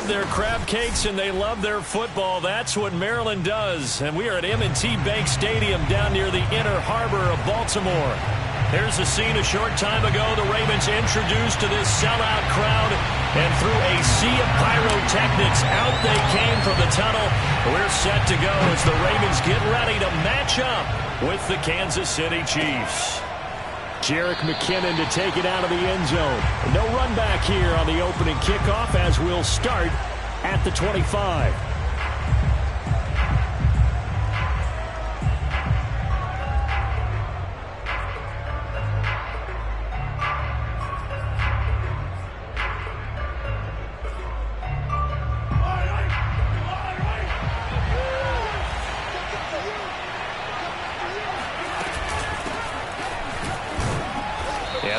love their crab cakes and they love their football. That's what Maryland does. And we are at M&T Bank Stadium down near the Inner Harbor of Baltimore. Here's a scene a short time ago. The Ravens introduced to this sellout crowd, and through a sea of pyrotechnics, out they came from the tunnel. We're set to go as the Ravens get ready to match up with the Kansas City Chiefs. Jerick McKinnon to take it out of the end zone. No run back here on the opening kickoff as we'll start at the 25.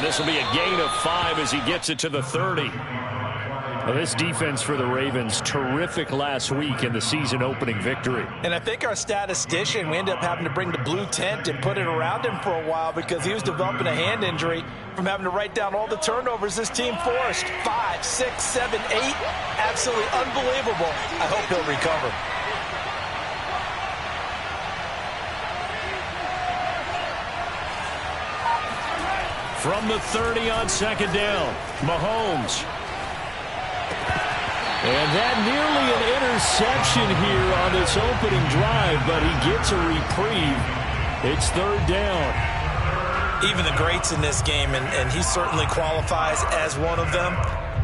This will be a gain of 5 as he gets it to the 30. Well, this defense for the Ravens, terrific last week in the season opening victory. And I think our statistician, we ended up having to bring the blue tent and put it around him for a while because he was developing a hand injury from having to write down all the turnovers this team forced. 5, 6, 7, 8. Absolutely unbelievable. I hope he'll recover. From the 30 on second down, Mahomes. And that nearly an interception here on this opening drive, but he gets a reprieve. It's third down. Even the greats in this game, and he certainly qualifies as one of them,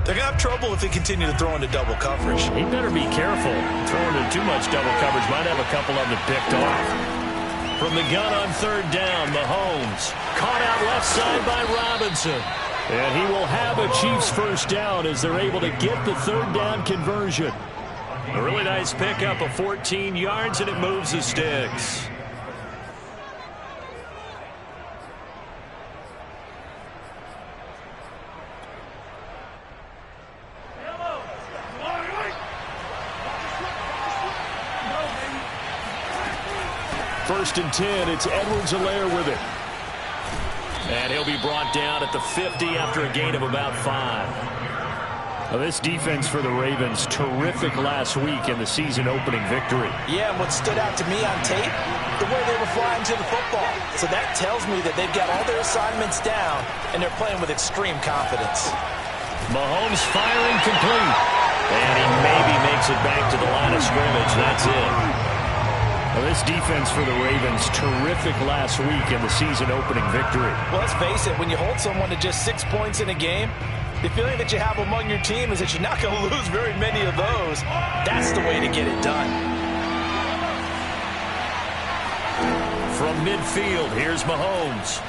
they're going to have trouble if they continue to throw into double coverage. He better be careful. Throwing into too much double coverage might have a couple of them picked off. From the gun on third down, Mahomes caught out left side by Robinson. And he will have a Chiefs first down as they're able to get the third down conversion. A really nice pickup of 14 yards, and it moves the sticks. First and 10, it's Edwards-Helaire with it. And he'll be brought down at the 50 after a gain of about 5. Well, this defense for the Ravens, terrific last week in the season opening victory. Yeah, and what stood out to me on tape, the way they were flying to the football. So that tells me that they've got all their assignments down, and they're playing with extreme confidence. Mahomes firing complete. And he maybe makes it back to the line of scrimmage. That's it. Well, this defense for the Ravens, terrific last week in the season opening victory. Well, let's face it, when you hold someone to just 6 points in a game, the feeling that you have among your team is that you're not going to lose very many of those. That's the way to get it done. From midfield, here's Mahomes.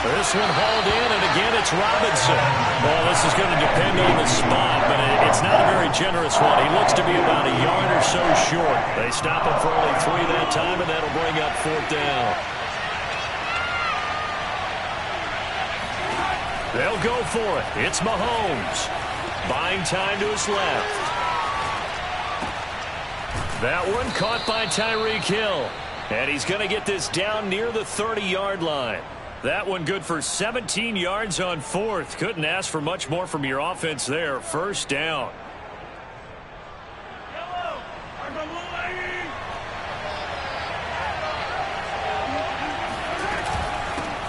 This one hauled in, and again it's Robinson. Well, this is going to depend on the spot, but it's not a very generous one. He looks to be about a yard or so short. They stop him for only 3 that time, and that'll bring up fourth down. They'll go for it. It's Mahomes. Buying time to his left. That one caught by Tyreek Hill. And he's going to get this down near the 30-yard line. That one good for 17 yards on fourth. Couldn't ask for much more from your offense there. First down.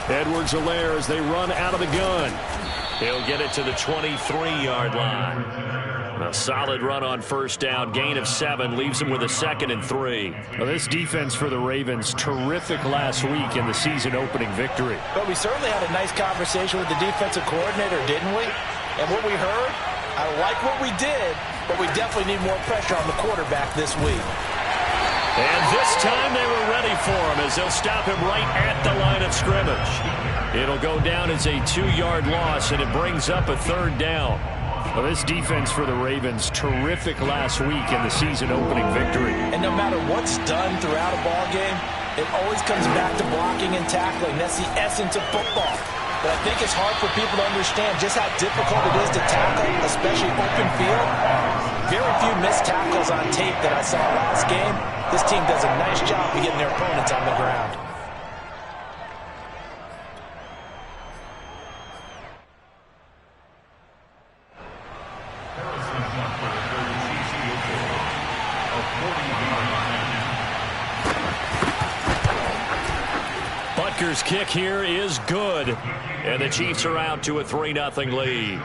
Edwards-Helaire as they run out of the gun. He'll get it to the 23-yard line. A solid run on first down. Gain of 7 leaves him with a 2nd and 3. Well, this defense for the Ravens, terrific last week in the season opening victory. But we certainly had a nice conversation with the defensive coordinator, didn't we? And what we heard, I like what we did, but we definitely need more pressure on the quarterback this week. And this time they were ready for him as they'll stop him right at the line of scrimmage. It'll go down as a 2-yard loss, and it brings up a third down. Well, this defense for the Ravens, terrific last week in the season opening victory. And no matter what's done throughout a ball game, it always comes back to blocking and tackling. That's the essence of football. But I think it's hard for people to understand just how difficult it is to tackle, especially open field. Very few missed tackles on tape that I saw last game. This team does a nice job of getting their opponents on the ground. Butker's kick here is good, and the Chiefs are out to a 3-0 lead.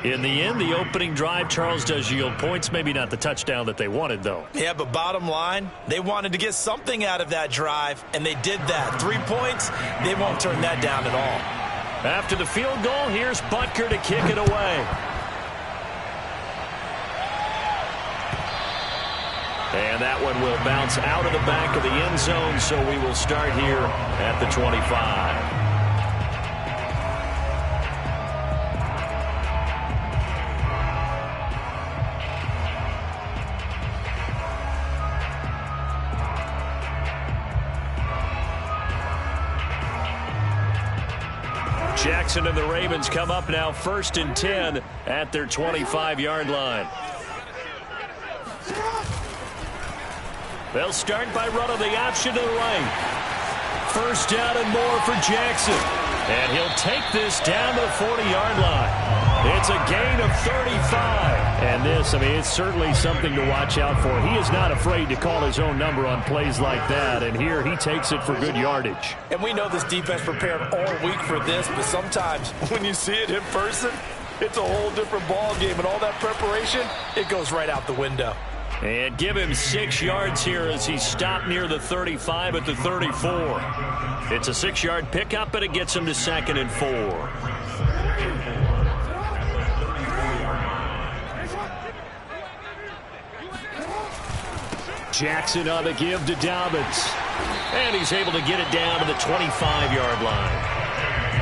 In the end, the opening drive, Charles, does yield points. Maybe not the touchdown that they wanted, though. Yeah, but bottom line, they wanted to get something out of that drive, and they did that. 3 points, they won't turn that down at all. After the field goal, here's Butker to kick it away. And that one will bounce out of the back of the end zone, so we will start here at the 25. Jackson and the Ravens come up now 1st and 10 at their 25-yard line. They'll start by running the option to the right. 1st down and more for Jackson. And he'll take this down to the 40-yard line. It's a gain of 35. And this, it's certainly something to watch out for. He is not afraid to call his own number on plays like that. And here he takes it for good yardage. And we know this defense prepared all week for this, but sometimes when you see it in person, it's a whole different ball game. And all that preparation, it goes right out the window. And give him 6 yards here as he stopped near the 35 at the 34. It's a 6-yard pickup, and it gets him to 2nd and 4. Jackson on the give to Dobbins. And he's able to get it down to the 25-yard line.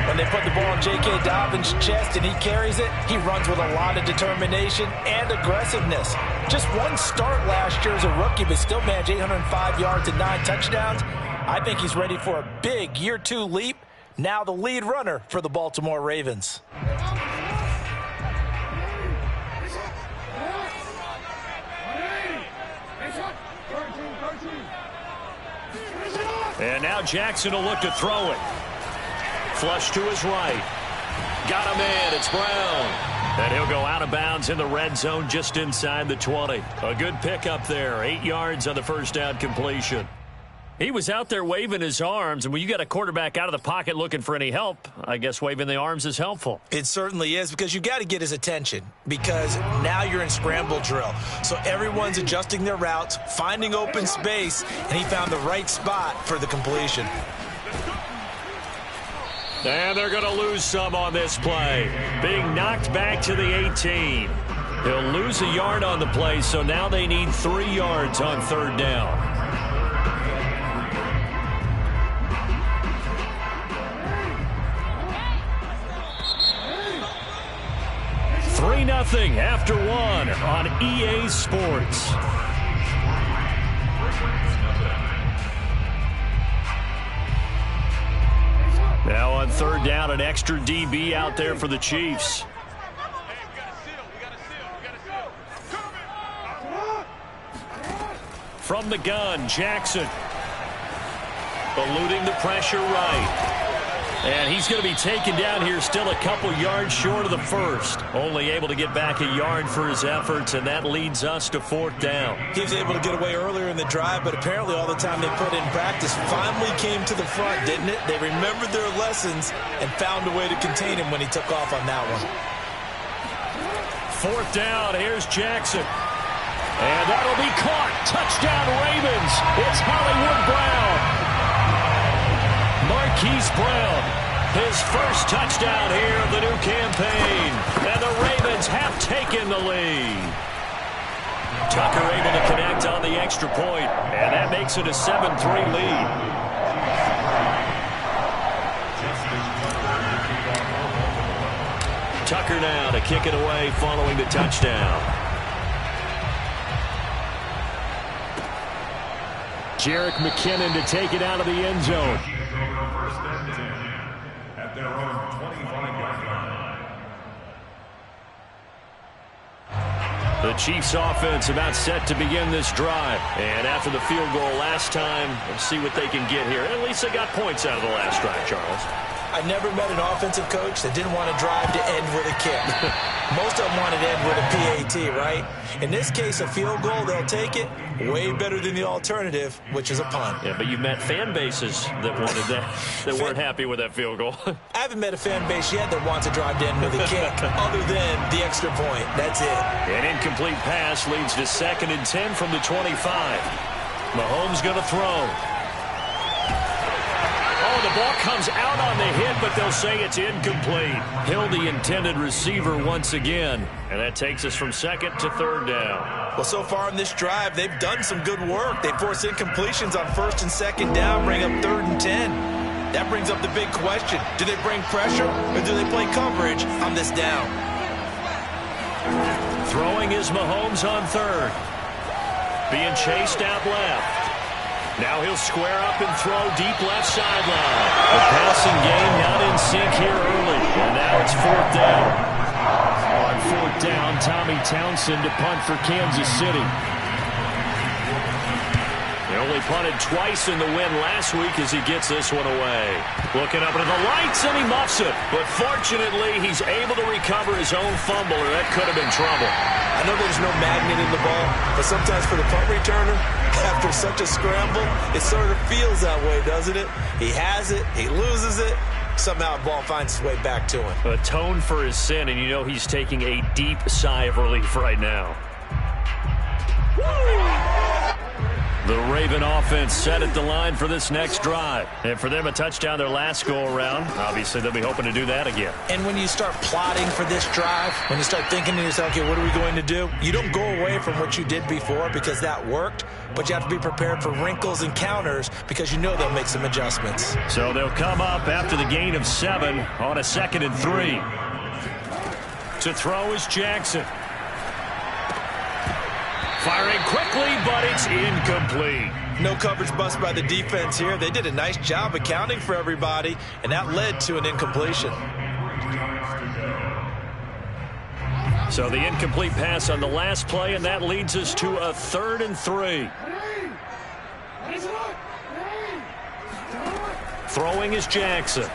When they put the ball in J.K. Dobbins' chest and he carries it, he runs with a lot of determination and aggressiveness. Just one start last year as a rookie, but still managed 805 yards and 9 touchdowns. I think he's ready for a big year 2 leap. Now the lead runner for the Baltimore Ravens. And now Jackson will look to throw it. Flush to his right. Got a man. It's Brown. And he'll go out of bounds in the red zone just inside the 20. A good pickup there. 8 yards on the 1st down completion. He was out there waving his arms, and when you got a quarterback out of the pocket looking for any help, I guess waving the arms is helpful. It certainly is, because you got to get his attention, because now you're in scramble drill. So everyone's adjusting their routes, finding open space, and he found the right spot for the completion. And they're going to lose some on this play. Being knocked back to the 18. He'll lose a yard on the play, so now they need 3 yards on 3rd down. 3-0 after 1 on EA Sports. Now on 3rd down, an extra DB out there for the Chiefs. From the gun, Jackson. Eluding the pressure right. And he's going to be taken down here still a couple yards short of the 1st. Only able to get back a yard for his efforts, and that leads us to 4th down. He was able to get away earlier in the drive, but apparently all the time they put in practice finally came to the front, didn't it? They remembered their lessons and found a way to contain him when he took off on that one. 4th down, here's Jackson. And that'll be caught. Touchdown Ravens. It's Hollywood Brown. Marquise Brown, his first touchdown here of the new campaign. And the Ravens have taken the lead. Tucker able to connect on the extra point, and that makes it a 7-3 lead. Tucker now to kick it away following the touchdown. Jerick McKinnon to take it out of the end zone. The Chiefs offense about set to begin this drive. And after the field goal last time, we'll see what they can get here. At least they got points out of the last drive, Charles. I never met an offensive coach that didn't want to drive to end with a kick. Most of them wanted to end with a PAT, right? In this case, a field goal, they'll take it. Way better than the alternative, which is a punt. Yeah, but you met fan bases that wanted that, that weren't happy with that field goal. I haven't met a fan base yet that wants to drive to end with a kick other than the extra point. That's it. An incomplete pass leads to 2nd and 10 from the 25. Mahomes going to throw. Oh, the ball comes out on the hit, but they'll say it's incomplete. Hill, the intended receiver once again. And that takes us from 2nd to 3rd down. Well, so far in this drive, they've done some good work. They force incompletions on 1st and 2nd down, bring up 3rd and 10. That brings up the big question. Do they bring pressure or do they play coverage on this down? Throwing is Mahomes on 3rd. Being chased out left. Now he'll square up and throw deep left sideline. The passing game not in sync here early. And now it's 4th down. On 4th down, Tommy Townsend to punt for Kansas City. He only punted twice in the win last week as he gets this one away. Looking up into the lights, and he muffs it. But fortunately, he's able to recover his own fumble, or that could have been trouble. I know there's no magnet in the ball, but sometimes for the punt returner, after such a scramble, it sort of feels that way, doesn't it? He has it, he loses it, somehow the ball finds its way back to him. Atone for his sin, and you know he's taking a deep sigh of relief right now. The Raven offense set at the line for this next drive. And for them, a touchdown their last go-around. Obviously, they'll be hoping to do that again. And when you start plotting for this drive, when you start thinking to yourself, okay, what are we going to do? You don't go away from what you did before because that worked, but you have to be prepared for wrinkles and counters because you know they'll make some adjustments. So they'll come up after the gain of 7 on a 2nd and 3. To throw is Jackson. Firing quickly, but it's incomplete. No coverage bust by the defense here. They did a nice job accounting for everybody, and that led to an incompletion. So the incomplete pass on the last play, and that leads us to a 3rd and 3. Throwing is Jackson.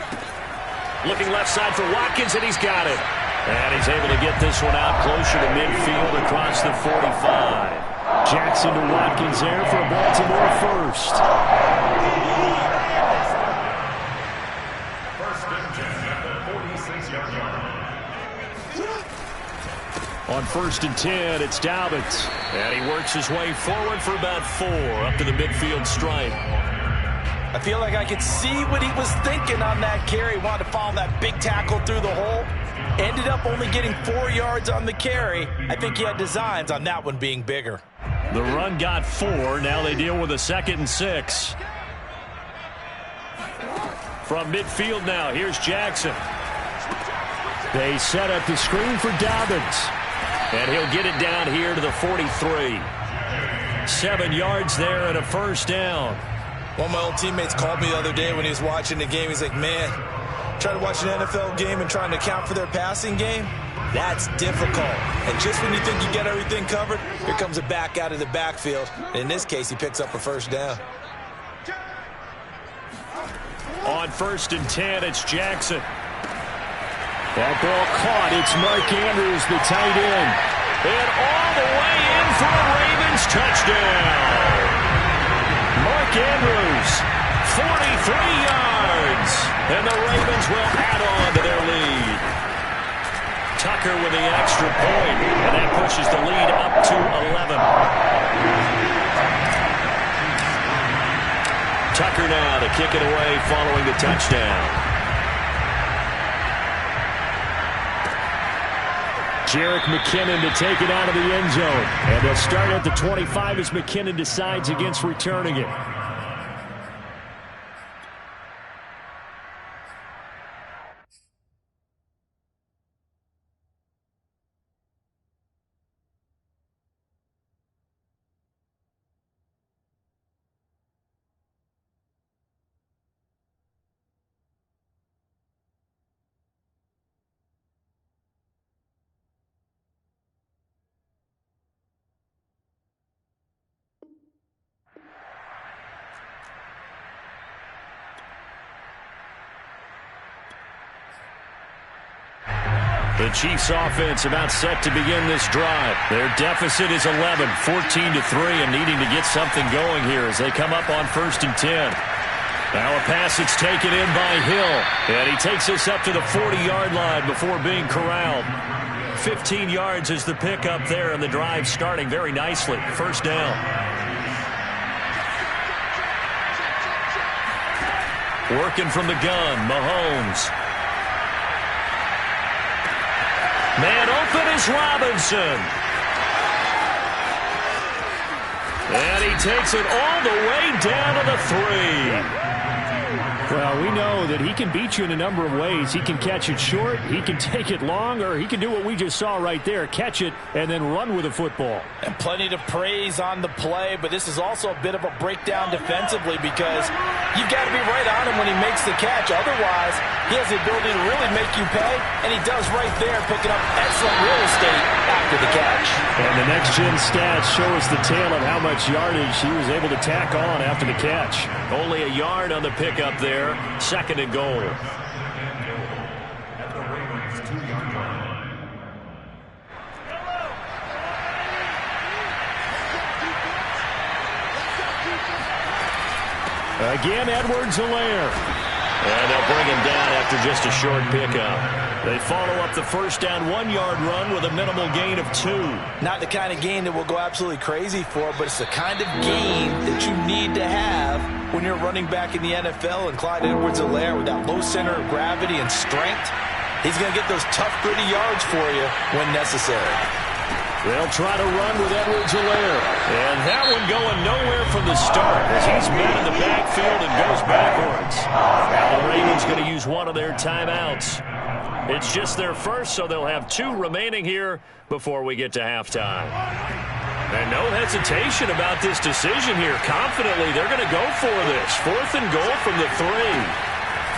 Looking left side for Watkins, and he's got it. And he's able to get this one out closer to midfield across the 45. Jackson to Watkins there for a Baltimore first. On 1st and 10, it's Dobbins. And he works his way forward for about 4 up to the midfield stripe. I feel like I could see what he was thinking on that carry. Wanted to follow that big tackle through the hole. Ended up only getting 4 yards on the carry. I think he had designs on that one being bigger. The run got 4. Now they deal with a 2nd and 6. From midfield now, here's Jackson. They set up the screen for Dobbins. And he'll get it down here to the 43. 7 yards there and a 1st down. One of my old teammates called me the other day when he was watching the game. He's like, man, trying to watch an NFL game and trying to account for their passing game, that's difficult. And just when you think you get everything covered, here comes a back out of the backfield. In this case, he picks up a 1st down. On 1st and 10, it's Jackson. That ball caught. It's Mark Andrews, the tight end. And all the way in for a Ravens touchdown. Mark Andrews, 43 yards. And the Ravens will add on to their lead. Tucker with the extra point. And that pushes the lead up to 11. Tucker now to kick it away following the touchdown. Jerick McKinnon to take it out of the end zone. And they'll start at the 25 as McKinnon decides against returning it. The Chiefs offense about set to begin this drive. Their deficit is 11, 14-3, and needing to get something going here as they come up on 1st and 10. Now a pass that's taken in by Hill. And he takes us up to the 40-yard line before being corralled. 15 yards is the pickup there, and the drive starting very nicely. First down. Working from the gun, Mahomes. Man open is Robinson. And he takes it all the way down to the 3. Well, we know that he can beat you in a number of ways. He can catch it short, he can take it long, or he can do what we just saw right there, catch it and then run with the football. And plenty to praise on the play, but this is also a bit of a breakdown defensively because you've got to be right on him when he makes the catch. Otherwise, he has the ability to really make you pay, and he does right there, picking up excellent real estate after the catch. And the next-gen stats show us the tale of how much yardage he was able to tack on after the catch. Only a yard on the pickup there. 2nd and goal. Again, Edwards-Helaire. And they'll bring him down after just a short pickup. They follow up the first down 1-yard run with a minimal gain of 2. Not the kind of gain that we'll go absolutely crazy for, but it's the kind of gain that you need to have when you're running back in the NFL. And Clyde Edwards-Helaire, with that low center of gravity and strength, he's going to get those tough, gritty yards for you when necessary. They'll try to run with Edwards-Helaire. And that one going nowhere from the start as he's met in the backfield and goes backwards. Now the Ravens going to use one of their timeouts. It's just their first, so they'll have 2 remaining here before we get to halftime. And no hesitation about this decision here. Confidently, they're going to go for this. 4th and goal from the 3.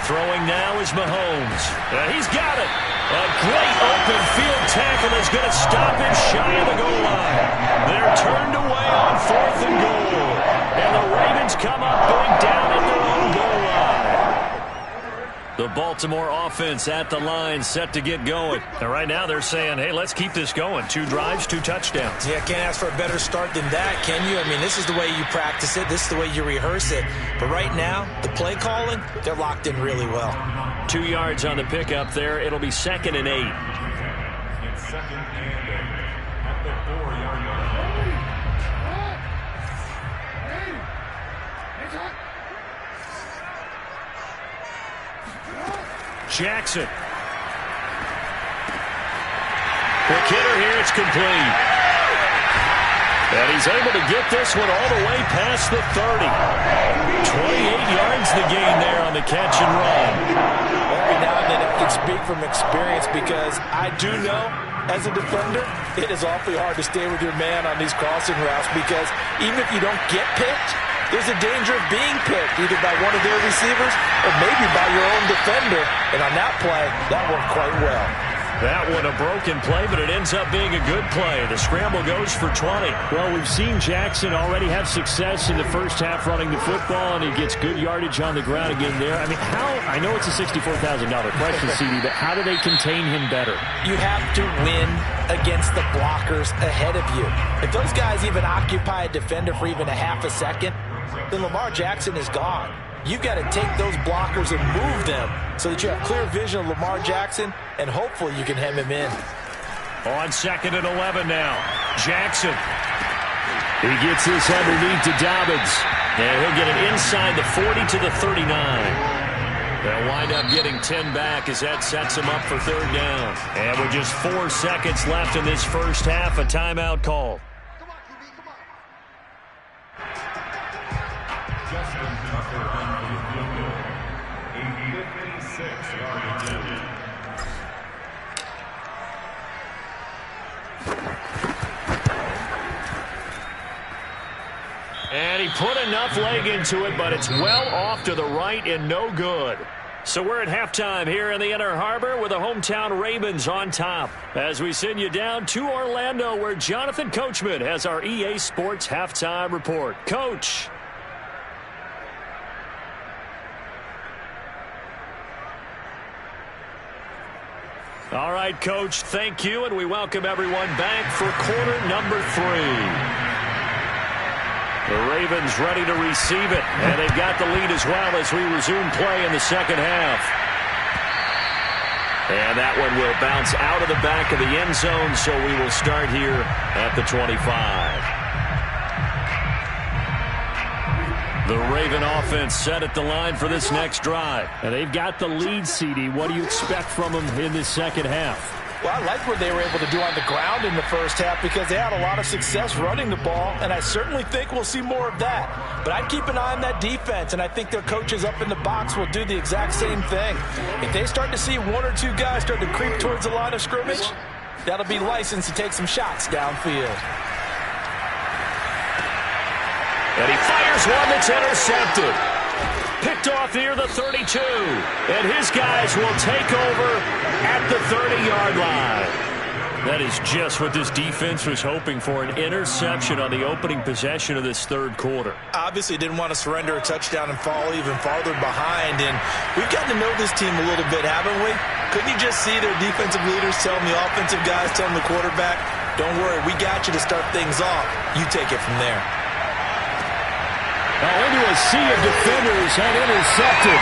Throwing now is Mahomes. And he's got it. A great open field tackle is going to stop him shy of the goal line. They're turned away on 4th and goal. And the Ravens come up big down at their own goal line. The Baltimore offense at the line, set to get going. And right now they're saying, hey, let's keep this going. 2 drives, 2 touchdowns. Yeah, can't ask for a better start than that, can you? I mean, this is the way you practice it. This is the way you rehearse it. But right now, the play calling, they're locked in really well. 2 yards on the pickup there. It'll be 2nd and 8. It's 2nd and 8 at the 4-yard line. Jackson. The kidder here, it's complete. And he's able to get this one all the way past the 30. 28 yards the gain there on the catch and run. Every now and then I can speak from experience because I do know as a defender, it is awfully hard to stay with your man on these crossing routes because even if you don't get picked, there's a danger of being picked either by one of their receivers or maybe by your own defender. And on that play, that worked quite well. That one a broken play, but it ends up being a good play. The scramble goes for 20. Well, we've seen Jackson already have success in the first half running the football, and he gets good yardage on the ground again there. I mean, I know it's a $64,000 question, CD, but how do they contain him better? You have to win against the blockers ahead of you. If those guys even occupy a defender for even a half a second, then Lamar Jackson is gone. You've got to take those blockers and move them so that you have clear vision of Lamar Jackson, and hopefully you can hem him in. On 2nd and 11 now. Jackson. He gets this underneath to Dobbins. And he'll get it inside the 40 to the 39. They'll wind up getting 10 back as that sets him up for 3rd down. And with just 4 seconds left in this first half, a timeout call. Justin Tucker on the field goal. A 56-yard attempt. And he put enough leg into it, but it's well off to the right and no good. So we're at halftime here in the Inner Harbor with the hometown Ravens on top. As we send you down to Orlando where Jonathan Coachman has our EA Sports halftime report. Coach. All right, Coach, thank you, and we welcome everyone back for quarter number 3. The Ravens ready to receive it, and they've got the lead as well as we resume play in the second half. And that one will bounce out of the back of the end zone, so we will start here at the 25. The Raven offense set at the line for this next drive. And they've got the lead, CD. What do you expect from them in this second half? Well, I like what they were able to do on the ground in the first half because they had a lot of success running the ball, and I certainly think we'll see more of that. But I'd keep an eye on that defense, and I think their coaches up in the box will do the exact same thing. If they start to see 1 or 2 guys start to creep towards the line of scrimmage, that'll be licensed to take some shots downfield. And he fires one that's intercepted. Picked off near the 32. And his guys will take over at the 30-yard line. That is just what this defense was hoping for, an interception on the opening possession of this third quarter. Obviously didn't want to surrender a touchdown and fall even farther behind. And we've gotten to know this team a little bit, haven't we? Couldn't you just see their defensive leaders telling the offensive guys, telling the quarterback, don't worry, we got you to start things off. You take it from there. Into a sea of defenders and intercepted.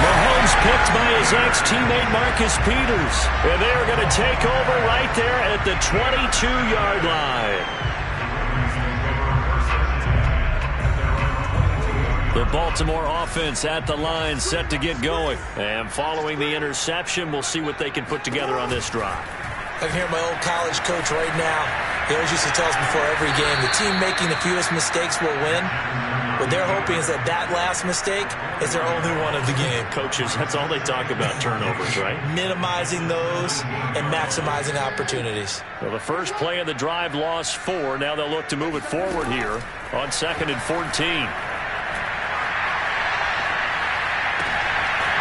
Mahomes picked by his ex-teammate Marcus Peters. And they are going to take over right there at the 22-yard line. The Baltimore offense at the line, set to get going. And following the interception, we'll see what they can put together on this drive. I can hear my old college coach right now. He always used to tell us before every game, the team making the fewest mistakes will win. What they're hoping is that last mistake is their only one of the game. Coaches, that's all they talk about, turnovers, right? Minimizing those and maximizing opportunities. Well, the first play of the drive lost 4. Now they'll look to move it forward here on 2nd and 14.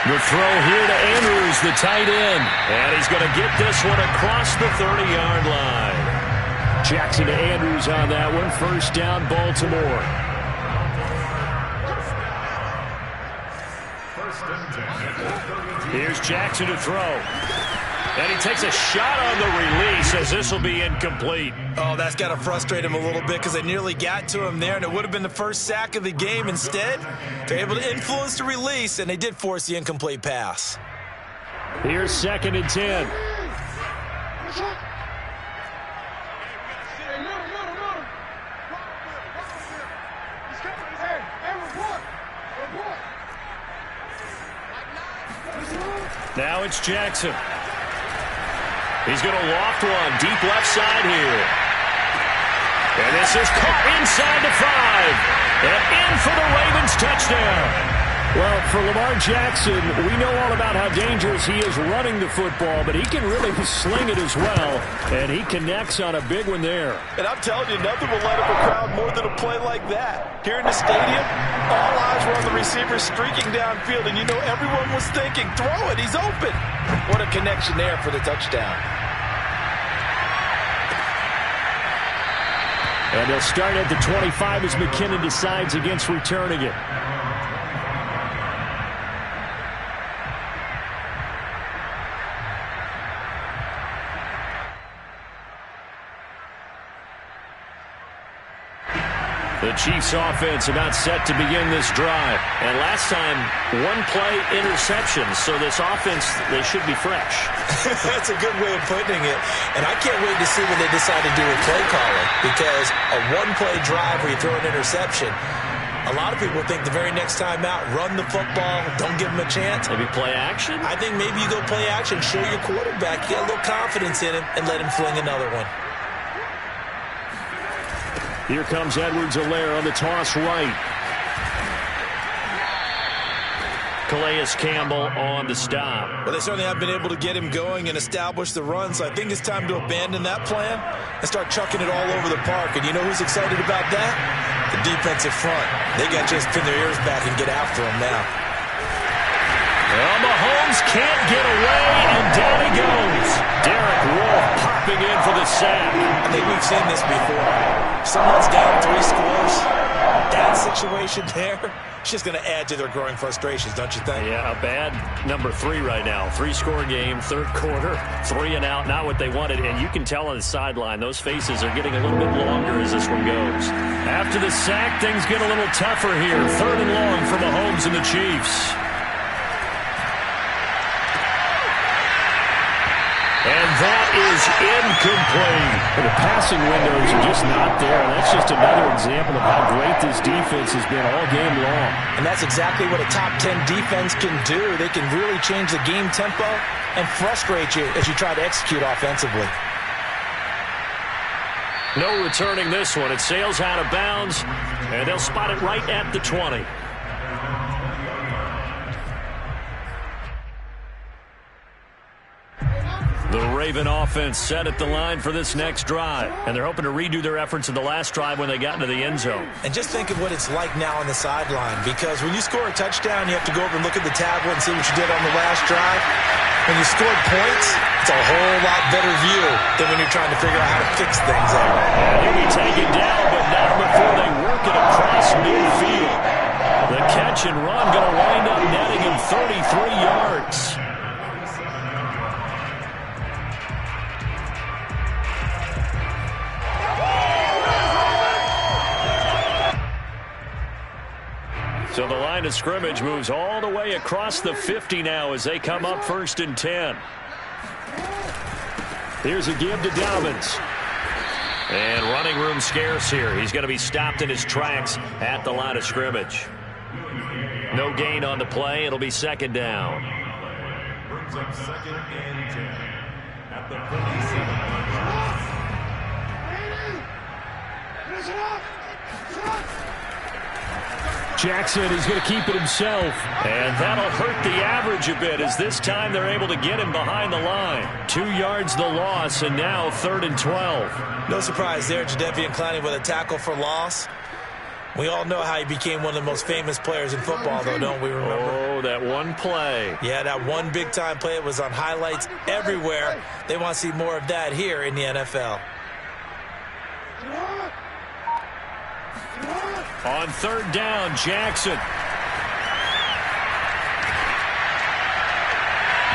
The throw here to Andrews, the tight end. And he's going to get this one across the 30-yard line. Jackson to Andrews on that one. First down, Baltimore. Here's Jackson to throw. And he takes a shot on the release as this will be incomplete. Oh, that's got to frustrate him a little bit because they nearly got to him there, and it would have been the first sack of the game. Instead, they're able to influence the release, and they did force the incomplete pass. Here's 2nd and 10. Now it's Jackson. He's going to loft one deep left side here. And this is caught inside the 5. And in for the Ravens touchdown. Well, for Lamar Jackson, we know all about how dangerous he is running the football, but he can really sling it as well, and he connects on a big one there. And I'm telling you, nothing will light up a crowd more than a play like that. Here in the stadium, all eyes were on the receiver streaking downfield, and you know everyone was thinking, throw it, he's open. What a connection there for the touchdown. And they'll start at the 25 as McKinnon decides against returning it. The Chiefs offense about set to begin this drive. And last time, 1-play interception. So this offense, they should be fresh. That's a good way of putting it. And I can't wait to see what they decide to do with play calling. Because a 1-play drive where you throw an interception, a lot of people think the very next time out, run the football, don't give them a chance. Maybe play action? I think maybe you go play action, show your quarterback, get a little confidence in him, and let him fling another one. Here comes Edwards-Helaire on the toss right. Calais Campbell on the stop. Well, they certainly have been able to get him going and establish the run, so I think it's time to abandon that plan and start chucking it all over the park. And you know who's excited about that? The defensive front. They got to just pin their ears back and get after him now. Well, Mahomes can't get away, and down he goes. Derek Wolfe popping in for the sack. I think we've seen this before. Someone's down 3 scores. That situation there, It's just going to add to their growing frustrations, don't you think? Yeah, a bad number 3 right now. 3-score game, third quarter, 3 and out, not what they wanted. And you can tell on the sideline, those faces are getting a little bit longer as this one goes. After the sack, things get a little tougher here. 3rd and long for Mahomes and the Chiefs. And that is incomplete. The passing windows are just not there. And that's just another example of how great this defense has been all game long. And that's exactly what a top 10 defense can do. They can really change the game tempo and frustrate you as you try to execute offensively. No returning this one. It sails out of bounds, and they'll spot it right at the 20. The Raven offense set at the line for this next drive, and they're hoping to redo their efforts in the last drive when they got into the end zone. And just think of what it's like now on the sideline, because when you score a touchdown, you have to go over and look at the tablet and see what you did on the last drive. When you scored points, it's a whole lot better view than when you're trying to figure out how to fix things out. And he'll be taken down, but not before they work it across midfield. The catch and run going to wind up netting him 33 yards. So the line of scrimmage moves all the way across the 50 now as they come up 1st and 10. Here's a give to Dobbins. And running room scarce here. He's going to be stopped in his tracks at the line of scrimmage. No gain on the play. It'll be 2nd down. Brings up 2nd and 10 at the 47. Jackson is going to keep it himself. And that'll hurt the average a bit as this time they're able to get him behind the line. 2 yards the loss, and now 3rd and 12. No surprise there, Jadeveon Clowney with a tackle for loss. We all know how he became one of the most famous players in football, though, don't we remember? Oh, that one play. Yeah, that one big-time play. It was on highlights everywhere. They want to see more of that here in the NFL. On 3rd down, Jackson.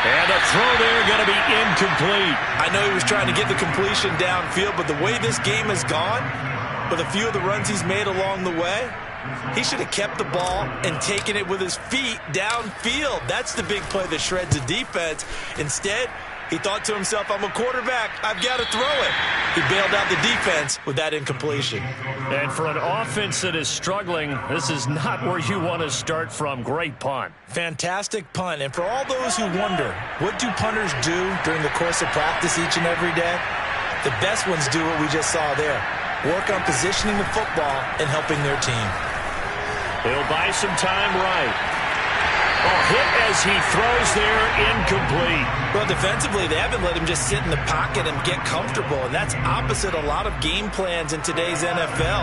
And the throw there going to be incomplete. I know he was trying to get the completion downfield, but the way this game has gone, with a few of the runs he's made along the way, he should have kept the ball and taken it with his feet downfield. That's the big play that shreds the defense. Instead, he thought to himself, I'm a quarterback. I've got to throw it. He bailed out the defense with that incompletion. And for an offense that is struggling, this is not where you want to start from. Great punt. Fantastic punt. And for all those who wonder, what do punters do during the course of practice each and every day? The best ones do what we just saw there. Work on positioning the football and helping their team. He'll buy some time right. Oh, hit as he throws there, incomplete. Well, defensively, they haven't let him just sit in the pocket and get comfortable, and that's opposite a lot of game plans in today's NFL.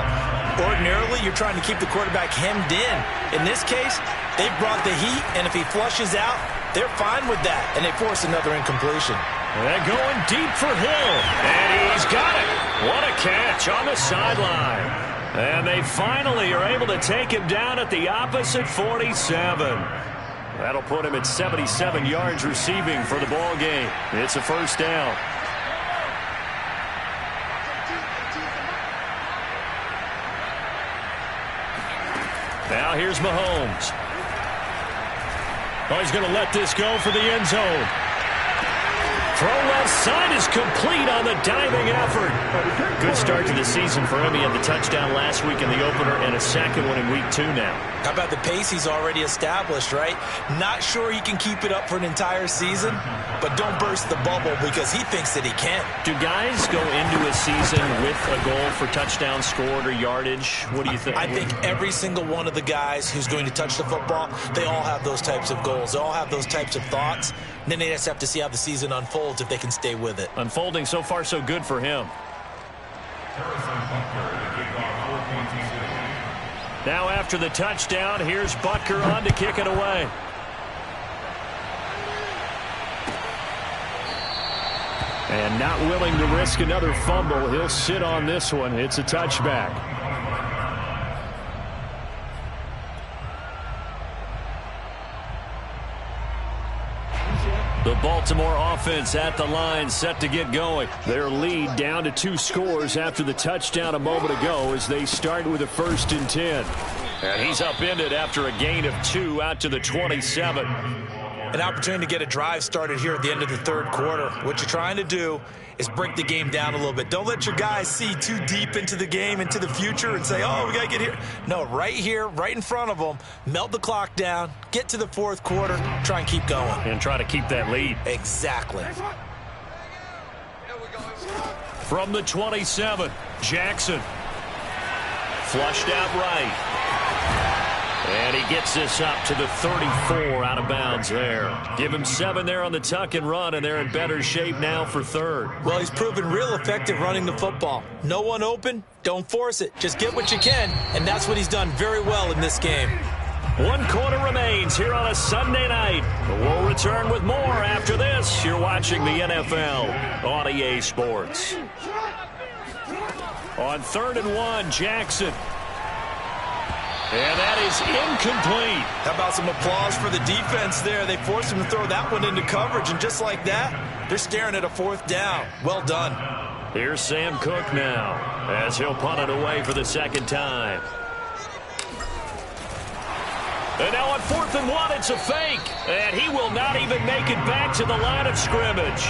Ordinarily, you're trying to keep the quarterback hemmed in. In this case, they've brought the heat, and if he flushes out, they're fine with that, and they force another incompletion. They're going deep for Hill, and he's got it. What a catch on the sideline. And they finally are able to take him down at the opposite 47. That'll put him at 77 yards receiving for the ball game. It's a 1st down. Now here's Mahomes. Oh, he's going to let this go for the end zone. Throw left side is complete on the diving effort. Good start to the season for him. He had the touchdown last week in the opener and a 2nd one in week 2 now. How about the pace he's already established, right? Not sure he can keep it up for an entire season, but don't burst the bubble because he thinks that he can. Do guys go into a season with a goal for touchdown scored or yardage? What do you think? I think every single one of the guys who's going to touch the football, they all have those types of goals. They all have those types of thoughts. And then they just have to see how the season unfolds if they can stay with it. Unfolding so far so good for him. Now after the touchdown, here's Butker on to kick it away. And not willing to risk another fumble. He'll sit on this one. It's a touchback. Baltimore offense at the line, set to get going. Their lead down to 2 scores after the touchdown a moment ago as they start with a 1st and 10. And he's upended after a gain of 2 out to the 27. An opportunity to get a drive started here at the end of the 3rd quarter. What you're trying to do is break the game down a little bit. Don't let your guys see too deep into the game, into the future, and say, oh, we got to get here. No, right here, right in front of them, melt the clock down, get to the 4th quarter, try and keep going. And try to keep that lead. Exactly. From the 27, Jackson. Flushed out right. And he gets this up to the 34, out of bounds there. Give him 7 there on the tuck and run, and they're in better shape now for 3rd. Well, he's proven real effective running the football. No one open, don't force it. Just get what you can, and that's what he's done very well in this game. 1 quarter remains here on a Sunday night. We'll return with more after this. You're watching the NFL on EA Sports. On 3rd and 1, Jackson. And that is incomplete. How about some applause for the defense there? They forced him to throw that one into coverage, and just like that, they're staring at a 4th down. Well done. Here's Sam Cook now as he'll punt it away for the 2nd time. And now on 4th and 1, it's a fake. And he will not even make it back to the line of scrimmage.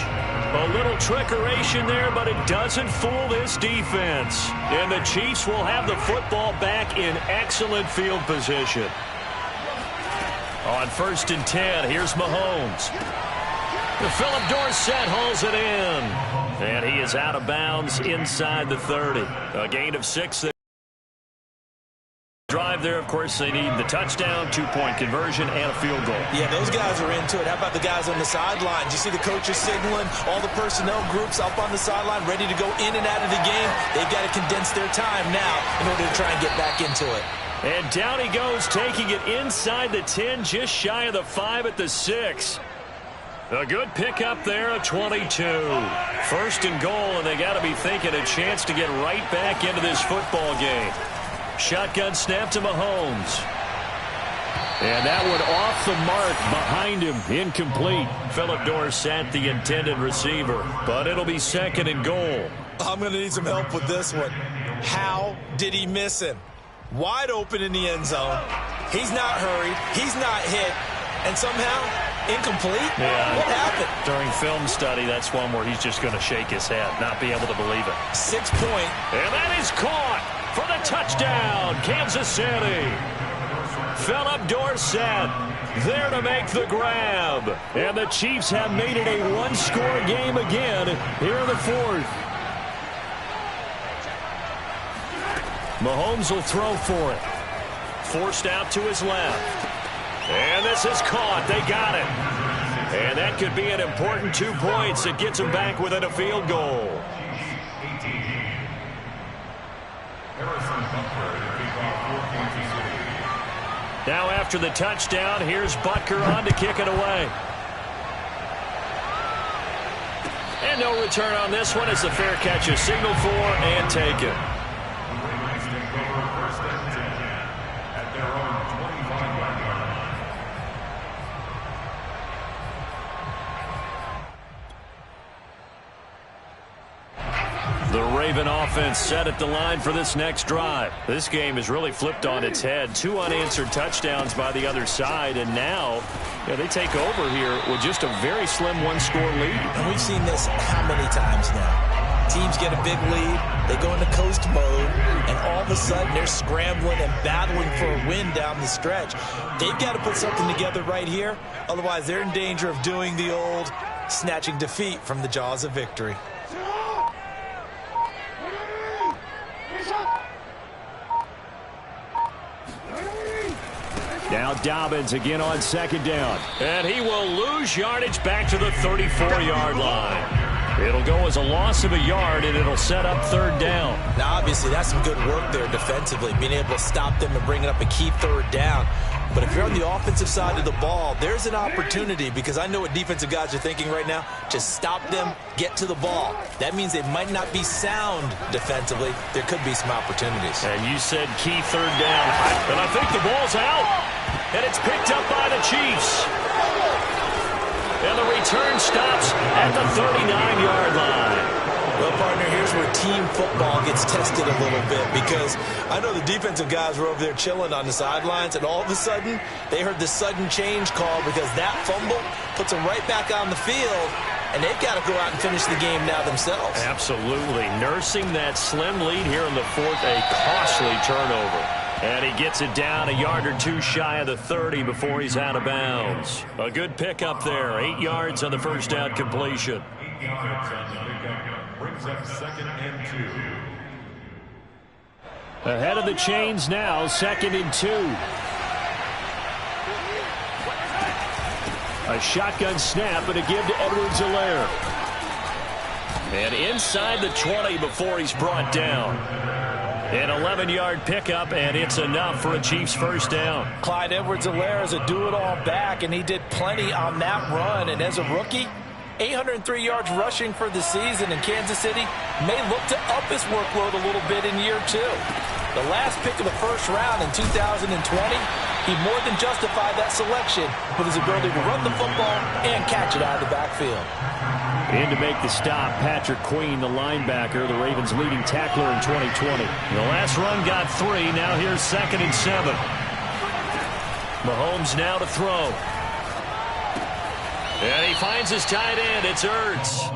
A little trickeration there, but it doesn't fool this defense. And the Chiefs will have the football back in excellent field position. On 1st and 10, here's Mahomes. Philip Dorsett hauls it in. And he is out of bounds inside the 30. A gain of 6 there. Drive there, of course, they need the touchdown, 2-point conversion, and a field goal. Yeah, those guys are into it. How about the guys on the sidelines? You see the coaches signaling, all the personnel groups up on the sideline ready to go in and out of the game. They've got to condense their time now in order to try and get back into it. And down he goes, taking it inside the 10, just shy of the 5 at the 6. A good pickup there, a 22. 1st and goal, and they got to be thinking a chance to get right back into this football game. Shotgun snap to Mahomes. And that one off the mark behind him, incomplete. Philip Dorsett, the intended receiver, but it'll be 2nd and goal. I'm going to need some help with this one. How did he miss him? Wide open in the end zone. He's not hurried. He's not hit. And somehow, incomplete? Yeah. What happened? During film study, that's one where he's just going to shake his head, not be able to believe it. 6 point. And that is caught for the touchdown, Kansas City. Philip Dorsett there to make the grab. And the Chiefs have made it a 1-score game again here in the 4th. Mahomes will throw for it. Forced out to his left. And this is caught. They got it. And that could be an important 2 points. It gets them back within a field goal. Now after the touchdown, here's Butker on to kick it away. And no return on this one as the fair catch is signaled for and taken. The Raven offense set at the line for this next drive. This game is really flipped on its head. 2 unanswered touchdowns by the other side, and now they take over here with just a very slim 1-score lead. And we've seen this how many times now? Teams get a big lead, they go into coast mode, and all of a sudden they're scrambling and battling for a win down the stretch. They've got to put something together right here, otherwise they're in danger of doing the old snatching defeat from the jaws of victory. Now Dobbins again on 2nd down. And he will lose yardage back to the 34-yard line. It'll go as a loss of a yard, and it'll set up 3rd down. Now, obviously, that's some good work there defensively, being able to stop them and bring it up a key 3rd down. But if you're on the offensive side of the ball, there's an opportunity, because I know what defensive guys are thinking right now. Just stop them, get to the ball. That means they might not be sound defensively. There could be some opportunities. And you said key 3rd down. And I think the ball's out. And it's picked up by the Chiefs. And the return stops at the 39-yard line. Well, partner, here's where team football gets tested a little bit, because I know the defensive guys were over there chilling on the sidelines, and all of a sudden they heard this sudden change call because that fumble puts them right back on the field, and they've got to go out and finish the game now themselves. Absolutely. Nursing that slim lead here in the fourth, a costly turnover. And he gets it down a yard or two shy of the 30 before he's out of bounds. A good pickup there. 8 yards on the first down completion. 8 yards on the pickup. Brings up 2nd and 2. Ahead of the chains now, 2nd and 2. A shotgun snap and a give to Edwards-Helaire. And inside the 20 before he's brought down. An 11-yard pickup, and it's enough for a Chiefs first down. Clyde Edwards-Helaire is a do-it-all back, and he did plenty on that run. And as a rookie, 803 yards rushing for the season, and Kansas City may look to up his workload a little bit in year 2. The last pick of the first round in 2020, he more than justified that selection with his ability to run the football and catch it out of the backfield. In to make the stop, Patrick Queen, the linebacker, the Ravens' leading tackler in 2020. The last run got 3. Now here's 2nd and 7. Mahomes now to throw. And he finds his tight end. It's Ertz.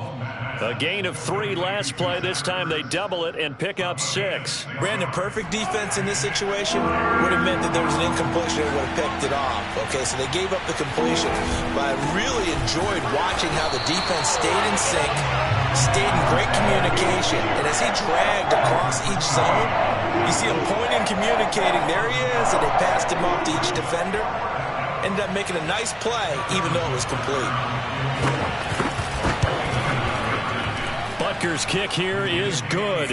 A gain of 3 last play. This time they double it and pick up 6. Brandon, perfect defense in this situation would have meant that there was an incompletion. They would have picked it off. Okay, so they gave up the completion. But I really enjoyed watching how the defense stayed in sync, stayed in great communication. And as he dragged across each zone, you see him pointing, communicating. There he is, and they passed him off to each defender. Ended up making a nice play, even though it was complete. Butker's kick here is good.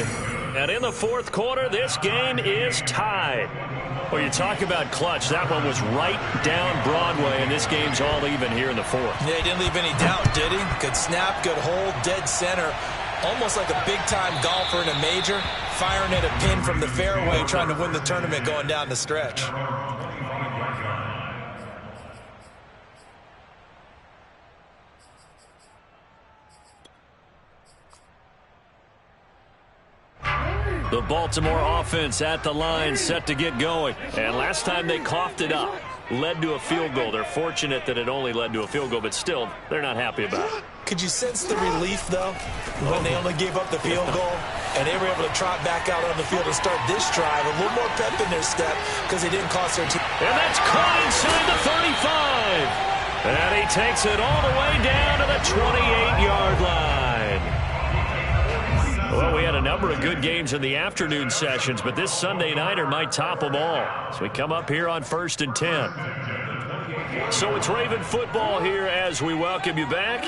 And in the fourth quarter, this game is tied. Well, you talk about clutch. That one was right down Broadway, and this game's all even here in the fourth. Yeah, he didn't leave any doubt, did he? Good snap, good hold, dead center. Almost like a big-time golfer in a major, firing at a pin from the fairway, trying to win the tournament going down the stretch. The Baltimore offense at the line, set to get going. And last time they coughed it up, led to a field goal. They're fortunate that it only led to a field goal, but still, they're not happy about it. Could you sense the relief, though, when they only gave up the field goal and they were able to trot back out on the field and start this drive? A little more pep in their step because they didn't cost their team. And that's caught inside the 35. And he takes it all the way down to the 28-yard line. Well, we had a number of good games in the afternoon sessions, but this Sunday nighter might top them all. So we come up here on 1st and 10. So it's Raven football here as we welcome you back.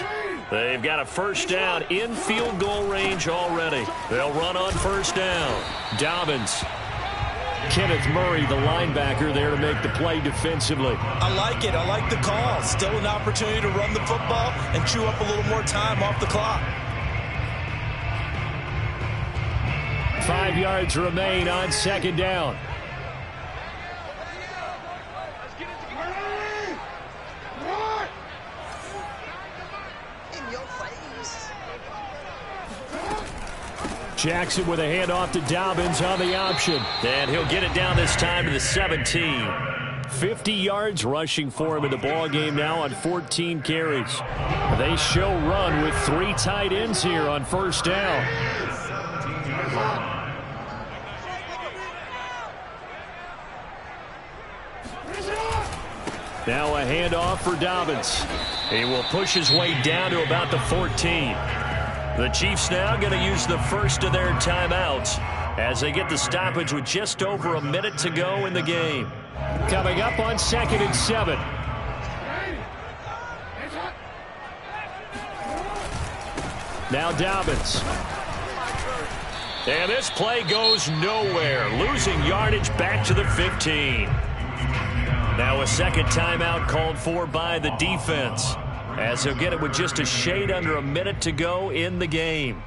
They've got a first down in field goal range already. They'll run on first down. Dobbins. Kenneth Murray, the linebacker, there to make the play defensively. I like it. I like the call. Still an opportunity to run the football and chew up a little more time off the clock. 5 yards remain on 2nd down. Jackson with a handoff to Dobbins on the option. And he'll get it down this time to the 17. 50 yards rushing for him in the ball game now on 14 carries. They show run with 3 tight ends here on first down. Now a handoff for Dobbins. He will push his way down to about the 14. The Chiefs now going to use the first of their timeouts as they get the stoppage with just over a minute to go in the game. Coming up on 2nd and 7. Now Dobbins. And this play goes nowhere. Losing yardage back to the 15. Now a second timeout called for by the defense, as he'll get it with just a shade under a minute to go in the game.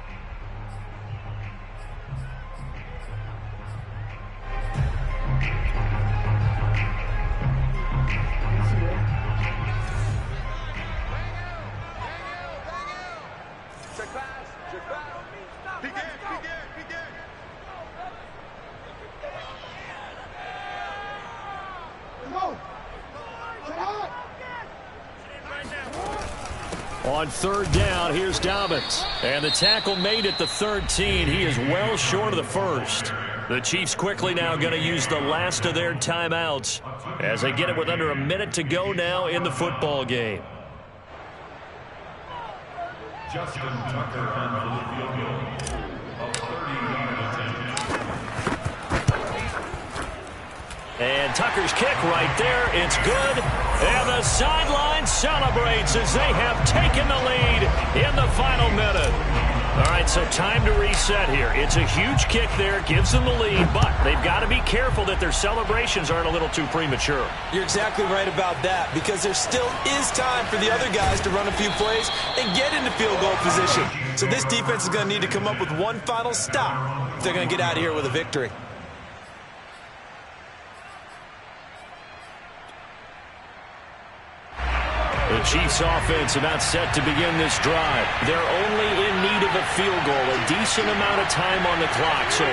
On third down, here's Dobbins. And the tackle made at the 13. He is well short of the first. The Chiefs quickly now going to use the last of their timeouts as they get it with under a minute to go now in the football game. Justin Tucker on for the field goal of 30-yard attempt. And Tucker's kick right there. It's good. And the sideline celebrates as they have taken the lead in the final minute. All right, so time to reset here. It's a huge kick there, gives them the lead, but they've got to be careful that their celebrations aren't a little too premature. You're exactly right about that, because there still is time for the other guys to run a few plays and get into field goal position. So this defense is going to need to come up with one final stop if they're going to get out of here with a victory. The Chiefs offense about set to begin this drive. They're only in need of a field goal, a decent amount of time on the clock. So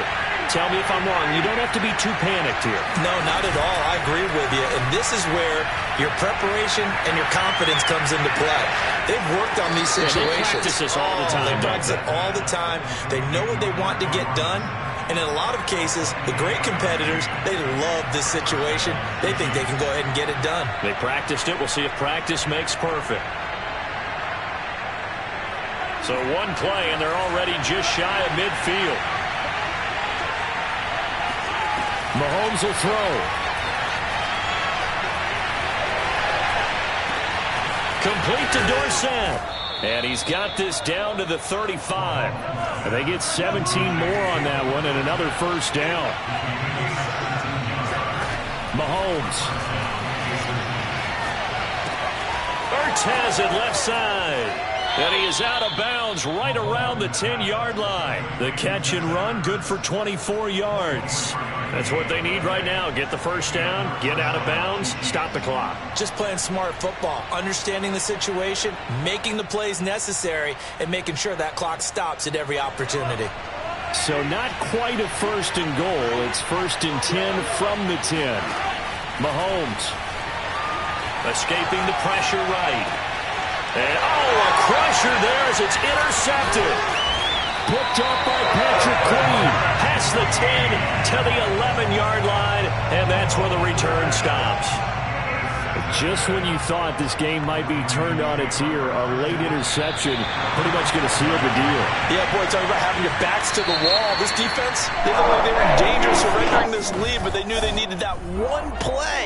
tell me if I'm wrong. You don't have to be too panicked here. No, not at all. I agree with you. And this is where your preparation and your confidence comes into play. They've worked on these situations. They practice this all the time. They practice it all the time. They know what they want to get done. And in a lot of cases, the great competitors, they love this situation. They think they can go ahead and get it done. They practiced it. We'll see if practice makes perfect. So one play, and they're already just shy of midfield. Mahomes will throw. Complete to Dorsett. And he's got this down to the 35. And they get 17 more on that one and another first down. Mahomes. Ertz has it left side. And he is out of bounds right around the 10-yard line. The catch and run, good for 24 yards. That's what they need right now. Get the first down, get out of bounds, stop the clock. Just playing smart football, understanding the situation, making the plays necessary, and making sure that clock stops at every opportunity. So not quite a first and goal. It's first and 10 from the 10. Mahomes. Escaping the pressure right. And, a crusher there as it's intercepted. Picked up by Patrick Queen. Past the 10 to the 11-yard line, and that's where the return stops. Just when you thought this game might be turned on its ear, a late interception pretty much going to seal the deal. Yeah, boy, talking about having your backs to the wall. This defense, they looked like they were in danger surrendering this lead, but they knew they needed that one play